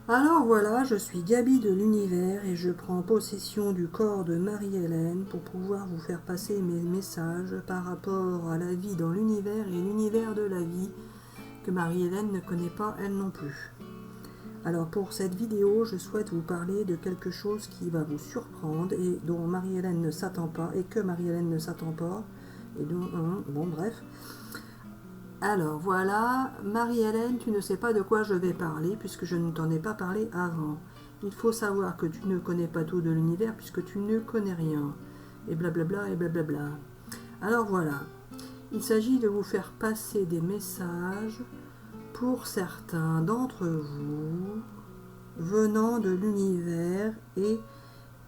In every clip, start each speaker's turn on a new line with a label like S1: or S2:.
S1: Alors voilà, je suis Gaby de l'univers et je prends possession du corps de Marie-Hélène pour pouvoir vous faire passer mes messages par rapport à la vie dans l'univers et l'univers de la vie que Marie-Hélène ne connaît pas elle non plus. Alors pour cette vidéo, je souhaite vous parler de quelque chose qui va vous surprendre et dont Marie-Hélène ne s'attend pas et que Marie-Hélène ne s'attend pas. Et donc, bon bref. Alors voilà, Marie-Hélène, tu ne sais pas de quoi je vais parler puisque je ne t'en ai pas parlé avant. Il faut savoir que tu ne connais pas tout de l'univers puisque tu ne connais rien. Et blablabla et blablabla. Alors voilà, il s'agit de vous faire passer des messages pour certains d'entre vous venant de l'univers et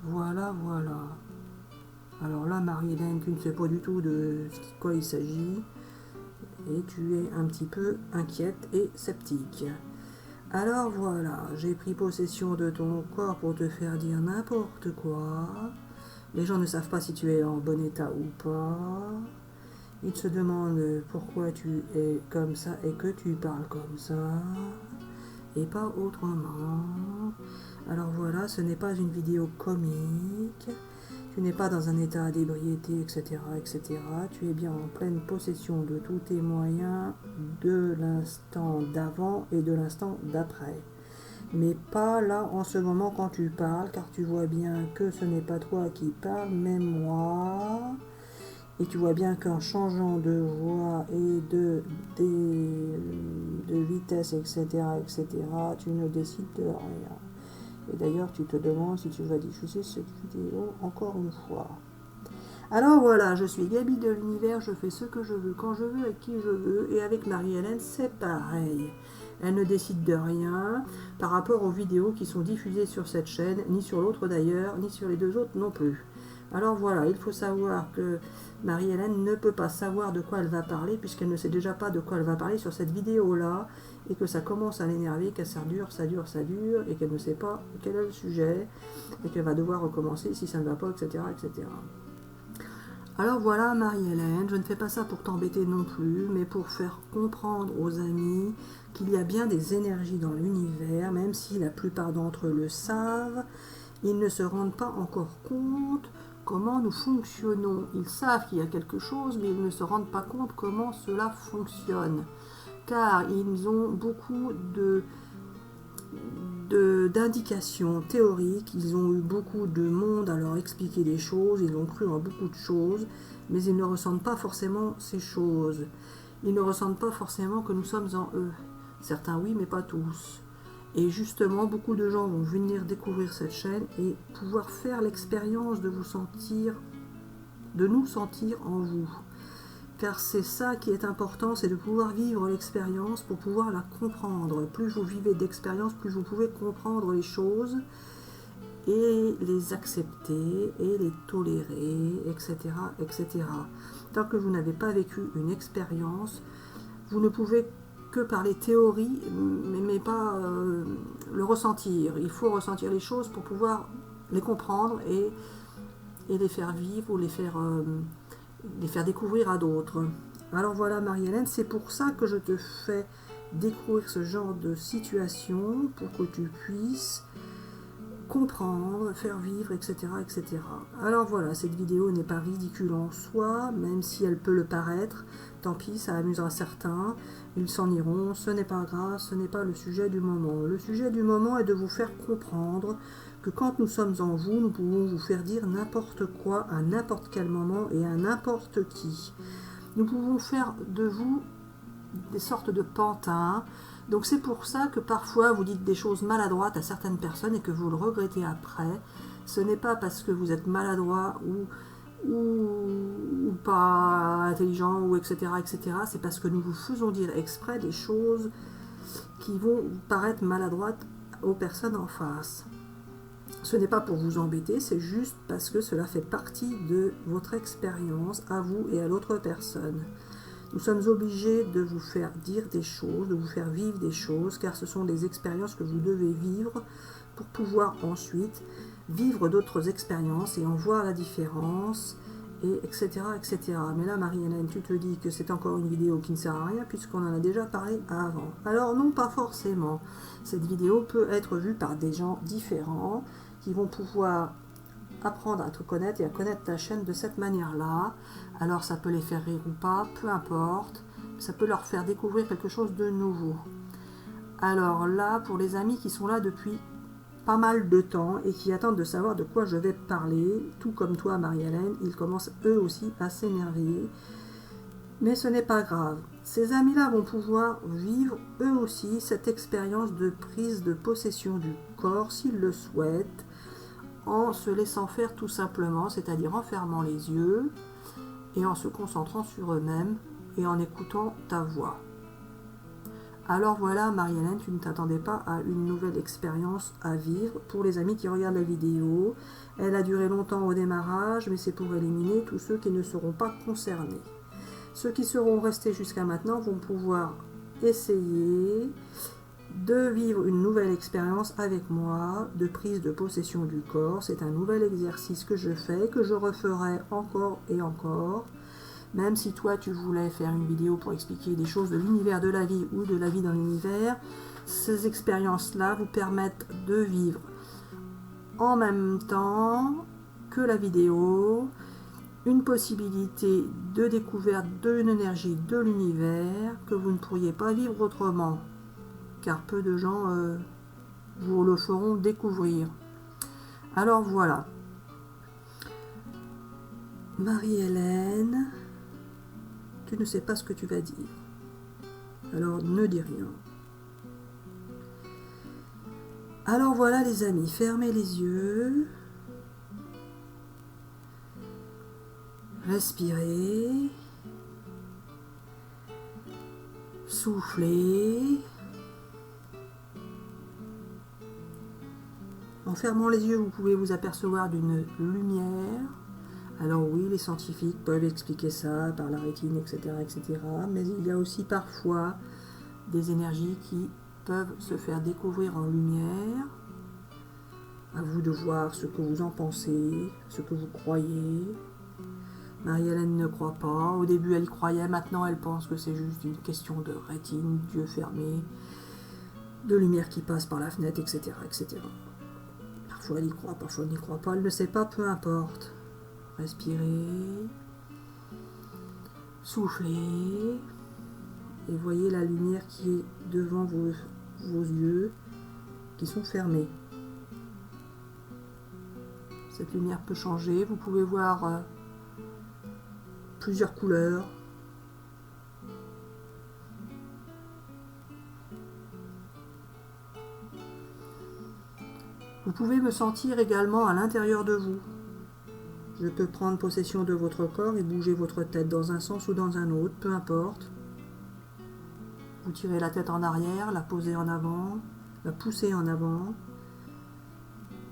S1: voilà. Alors là, Marie-Hélène, tu ne sais pas du tout de quoi il s'agit et tu es un petit peu inquiète et sceptique. Alors voilà, j'ai pris possession de ton corps pour te faire dire n'importe quoi. Les gens ne savent pas si tu es en bon état ou pas. Ils se demandent pourquoi tu es comme ça et que tu parles comme ça et pas autrement. Alors voilà, ce n'est pas une vidéo comique. Tu n'es pas dans un état d'ébriété, etc., etc. Tu es bien en pleine possession de tous tes moyens de l'instant d'avant et de l'instant d'après. Mais pas là en ce moment quand tu parles, car tu vois bien que ce n'est pas toi qui parles, mais moi. Et tu vois bien qu'en changeant de voix et de vitesse, etc., tu ne décides de rien. Et d'ailleurs, tu te demandes si tu vas diffuser cette vidéo encore une fois. Alors voilà, je suis Gaby de l'univers, je fais ce que je veux, quand je veux, avec qui je veux, et avec Marie-Hélène, c'est pareil. Elle ne décide de rien par rapport aux vidéos qui sont diffusées sur cette chaîne, ni sur l'autre d'ailleurs, ni sur les deux autres non plus. Alors voilà, il faut savoir que Marie-Hélène ne peut pas savoir de quoi elle va parler, puisqu'elle ne sait déjà pas de quoi elle va parler sur cette vidéo-là, et que ça commence à l'énerver, que ça dure, et qu'elle ne sait pas quel est le sujet, et qu'elle va devoir recommencer si ça ne va pas, etc., etc. Alors voilà, Marie-Hélène, je ne fais pas ça pour t'embêter non plus, mais pour faire comprendre aux amis qu'il y a bien des énergies dans l'univers, même si la plupart d'entre eux le savent, ils ne se rendent pas encore compte comment nous fonctionnons. Ils savent qu'il y a quelque chose, mais ils ne se rendent pas compte comment cela fonctionne. Car ils ont beaucoup d'indications théoriques, ils ont eu beaucoup de monde à leur expliquer des choses, ils ont cru en beaucoup de choses, mais ils ne ressentent pas forcément ces choses. Ils ne ressentent pas forcément que nous sommes en eux. Certains oui, mais pas tous. Et justement, beaucoup de gens vont venir découvrir cette chaîne et pouvoir faire l'expérience de vous sentir, de nous sentir en vous. Car c'est ça qui est important, c'est de pouvoir vivre l'expérience pour pouvoir la comprendre. Plus vous vivez d'expérience, plus vous pouvez comprendre les choses et les accepter et les tolérer, etc., etc. Tant que vous n'avez pas vécu une expérience, vous ne pouvez que parler théorie, mais pas le ressentir. Il faut ressentir les choses pour pouvoir les comprendre et les faire vivre ou les faire découvrir à d'autres. Alors voilà, Marie-Hélène, c'est pour ça que je te fais découvrir ce genre de situation pour que tu puisses comprendre, faire vivre, etc., etc. Alors voilà, cette vidéo n'est pas ridicule en soi, même si elle peut le paraître. Tant pis, ça amusera certains, ils s'en iront, ce n'est pas grave, ce n'est pas le sujet du moment. Le sujet du moment est de vous faire comprendre que quand nous sommes en vous, nous pouvons vous faire dire n'importe quoi à n'importe quel moment et à n'importe qui. Nous pouvons faire de vous des sortes de pantins. Donc c'est pour ça que parfois vous dites des choses maladroites à certaines personnes et que vous le regrettez après. Ce n'est pas parce que vous êtes maladroit ou pas intelligent ou etc. etc. C'est parce que nous vous faisons dire exprès des choses qui vont paraître maladroites aux personnes en face. Ce n'est pas pour vous embêter, c'est juste parce que cela fait partie de votre expérience à vous et à l'autre personne. Nous sommes obligés de vous faire dire des choses, de vous faire vivre des choses, car ce sont des expériences que vous devez vivre pour pouvoir ensuite vivre d'autres expériences et en voir la différence et etc., etc. Mais là, Marie-Hélène, tu te dis que c'est encore une vidéo qui ne sert à rien puisqu'on en a déjà parlé avant. Alors non, pas forcément. Cette vidéo peut être vue par des gens différents qui vont pouvoir apprendre à te connaître et à connaître ta chaîne de cette manière-là. Alors ça peut les faire rire ou pas, peu importe. Ça peut leur faire découvrir quelque chose de nouveau. Alors là, pour les amis qui sont là depuis pas mal de temps et qui attendent de savoir de quoi je vais parler, tout comme toi Marie-Hélène, ils commencent eux aussi à s'énerver. Mais ce n'est pas grave. Ces amis-là vont pouvoir vivre eux aussi cette expérience de prise de possession du corps s'ils le souhaitent, en se laissant faire tout simplement, c'est-à-dire en fermant les yeux et en se concentrant sur eux-mêmes et en écoutant ta voix. Alors voilà, Marie-Hélène, tu ne t'attendais pas à une nouvelle expérience à vivre. Pour les amis qui regardent la vidéo, elle a duré longtemps au démarrage, mais c'est pour éliminer tous ceux qui ne seront pas concernés. Ceux qui seront restés jusqu'à maintenant vont pouvoir essayer de vivre une nouvelle expérience avec moi de prise de possession du corps. C'est un nouvel exercice que je fais, que je referai encore et encore. Même si toi tu voulais faire une vidéo pour expliquer des choses de l'univers de la vie ou de la vie dans l'univers, ces expériences-là vous permettent de vivre en même temps que la vidéo une possibilité de découverte d'une énergie de l'univers que vous ne pourriez pas vivre autrement, car peu de gens vous le feront découvrir. Alors voilà. Marie-Hélène, tu ne sais pas ce que tu vas dire. Alors ne dis rien. Alors voilà les amis, fermez les yeux. Respirez. Soufflez. En fermant les yeux, vous pouvez vous apercevoir d'une lumière. Alors oui, les scientifiques peuvent expliquer ça par la rétine, etc., etc. Mais il y a aussi parfois des énergies qui peuvent se faire découvrir en lumière. À vous de voir ce que vous en pensez, ce que vous croyez. Marie-Hélène ne croit pas. Au début, elle y croyait. Maintenant, elle pense que c'est juste une question de rétine, d'yeux fermés, de lumière qui passe par la fenêtre, etc., etc. Parfois, elle y croit, parfois, elle n'y croit pas. Elle ne sait pas, peu importe. Respirez. Soufflez. Et voyez la lumière qui est devant vos yeux, qui sont fermés. Cette lumière peut changer. Vous pouvez voir plusieurs couleurs. Vous pouvez me sentir également à l'intérieur de vous. Je peux prendre possession de votre corps et bouger votre tête dans un sens ou dans un autre, peu importe. Vous tirez la tête en arrière, la posez en avant, la poussez en avant.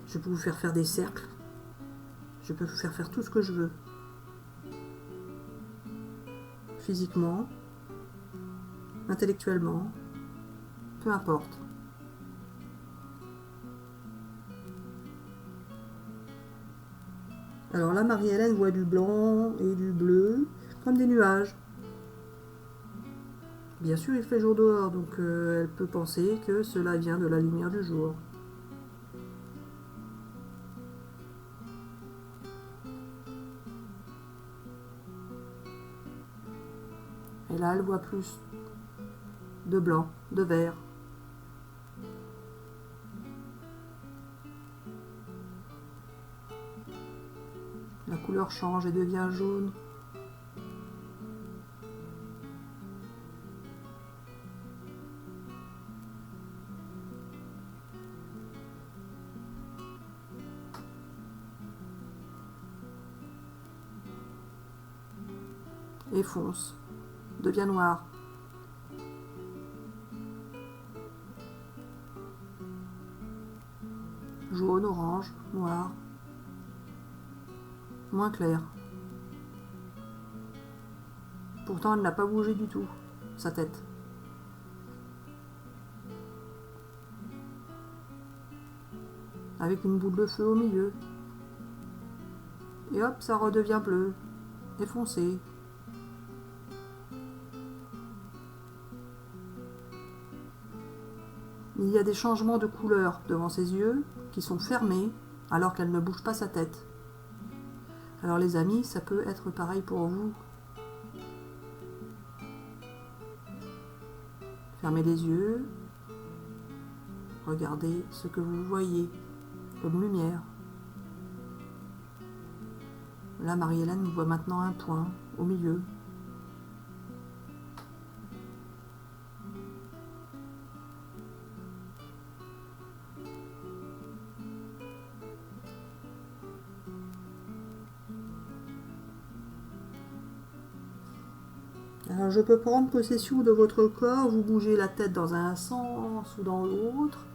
S1: Je peux vous faire faire des cercles. Je peux vous faire faire tout ce que je veux. Physiquement, intellectuellement, peu importe. Alors là, Marie-Hélène voit du blanc et du bleu, comme des nuages. Bien sûr, il fait jour dehors, donc elle peut penser que cela vient de la lumière du jour. Et là, elle voit plus de blanc, de vert. La couleur change et devient jaune. Et fonce, devient noir. Jaune, orange, noir. Moins clair. Pourtant, elle n'a pas bougé du tout, sa tête. Avec une boule de feu au milieu. Et hop, ça redevient bleu. et foncé. Il y a des changements de couleur devant ses yeux qui sont fermés alors qu'elle ne bouge pas sa tête. Alors les amis, ça peut être pareil pour vous. Fermez les yeux, regardez ce que vous voyez comme lumière. Là, Marie-Hélène voit maintenant un point au milieu. Alors je peux prendre possession de votre corps, vous bougez la tête dans un sens ou dans l'autre,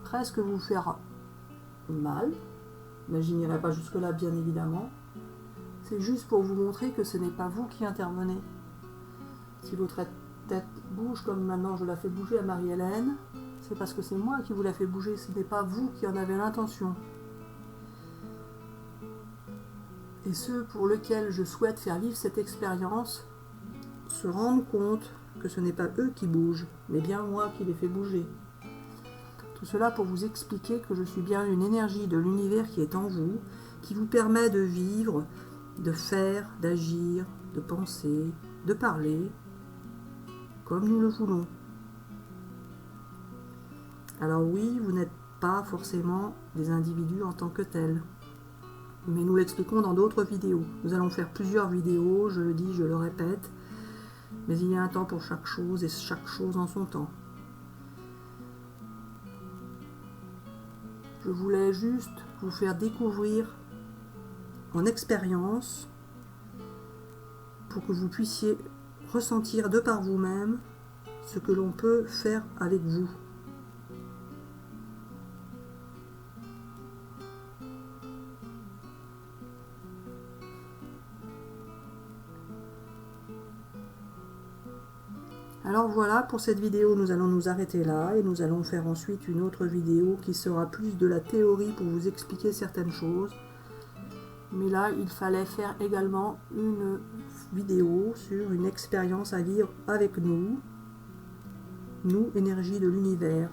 S1: presque vous faire mal, mais je n'irai pas jusque-là bien évidemment. C'est juste pour vous montrer que ce n'est pas vous qui intervenez. Si votre tête bouge comme maintenant je la fais bouger à Marie-Hélène, c'est parce que c'est moi qui vous la fais bouger, ce n'est pas vous qui en avez l'intention. Et ceux pour lesquels je souhaite faire vivre cette expérience se rendent compte que ce n'est pas eux qui bougent, mais bien moi qui les fais bouger. Tout cela pour vous expliquer que je suis bien une énergie de l'univers qui est en vous, qui vous permet de vivre, de faire, d'agir, de penser, de parler, comme nous le voulons. Alors oui, vous n'êtes pas forcément des individus en tant que tels, mais nous l'expliquons dans d'autres vidéos. Nous allons faire plusieurs vidéos, je le dis, je le répète, mais il y a un temps pour chaque chose et chaque chose en son temps. Je voulais juste vous faire découvrir en expérience pour que vous puissiez ressentir de par vous-même ce que l'on peut faire avec vous. Alors voilà, pour cette vidéo, nous allons nous arrêter là et nous allons faire ensuite une autre vidéo qui sera plus de la théorie pour vous expliquer certaines choses. Mais là, il fallait faire également une vidéo sur une expérience à vivre avec nous, énergie de l'univers.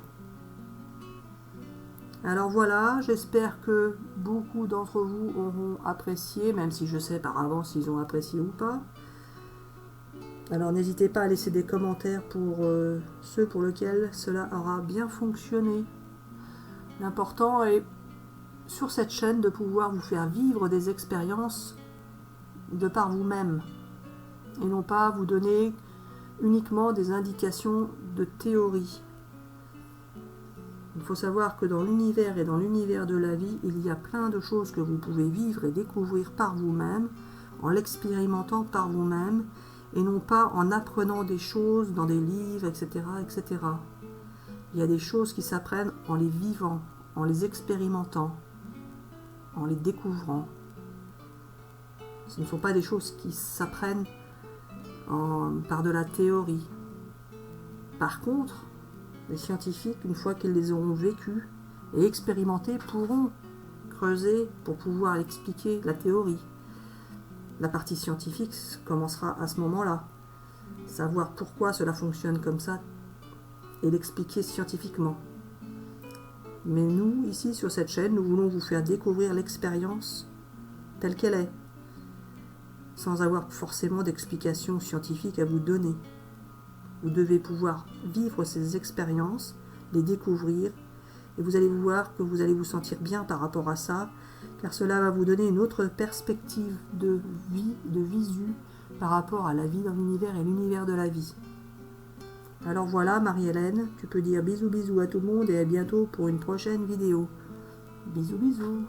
S1: Alors voilà, j'espère que beaucoup d'entre vous auront apprécié, même si je sais par avance s'ils ont apprécié ou pas. Alors n'hésitez pas à laisser des commentaires pour ceux pour lesquels cela aura bien fonctionné. L'important est sur cette chaîne de pouvoir vous faire vivre des expériences de par vous-même et non pas vous donner uniquement des indications de théorie. Il faut savoir que dans l'univers et dans l'univers de la vie, il y a plein de choses que vous pouvez vivre et découvrir par vous-même, en l'expérimentant par vous-même, et non pas en apprenant des choses dans des livres, etc., etc. Il y a des choses qui s'apprennent en les vivant, en les expérimentant, en les découvrant. Ce ne sont pas des choses qui s'apprennent par de la théorie. Par contre, les scientifiques, une fois qu'ils les auront vécues et expérimentées, pourront creuser pour pouvoir expliquer la théorie. La partie scientifique commencera à ce moment-là. Savoir pourquoi cela fonctionne comme ça et l'expliquer scientifiquement. Mais nous, ici sur cette chaîne, nous voulons vous faire découvrir l'expérience telle qu'elle est, sans avoir forcément d'explication scientifique à vous donner. Vous devez pouvoir vivre ces expériences, les découvrir, et vous allez voir que vous allez vous sentir bien par rapport à ça, car cela va vous donner une autre perspective de vie, de visu, par rapport à la vie dans l'univers et l'univers de la vie. Alors voilà, Marie-Hélène, tu peux dire bisous bisous à tout le monde et à bientôt pour une prochaine vidéo. Bisous bisous.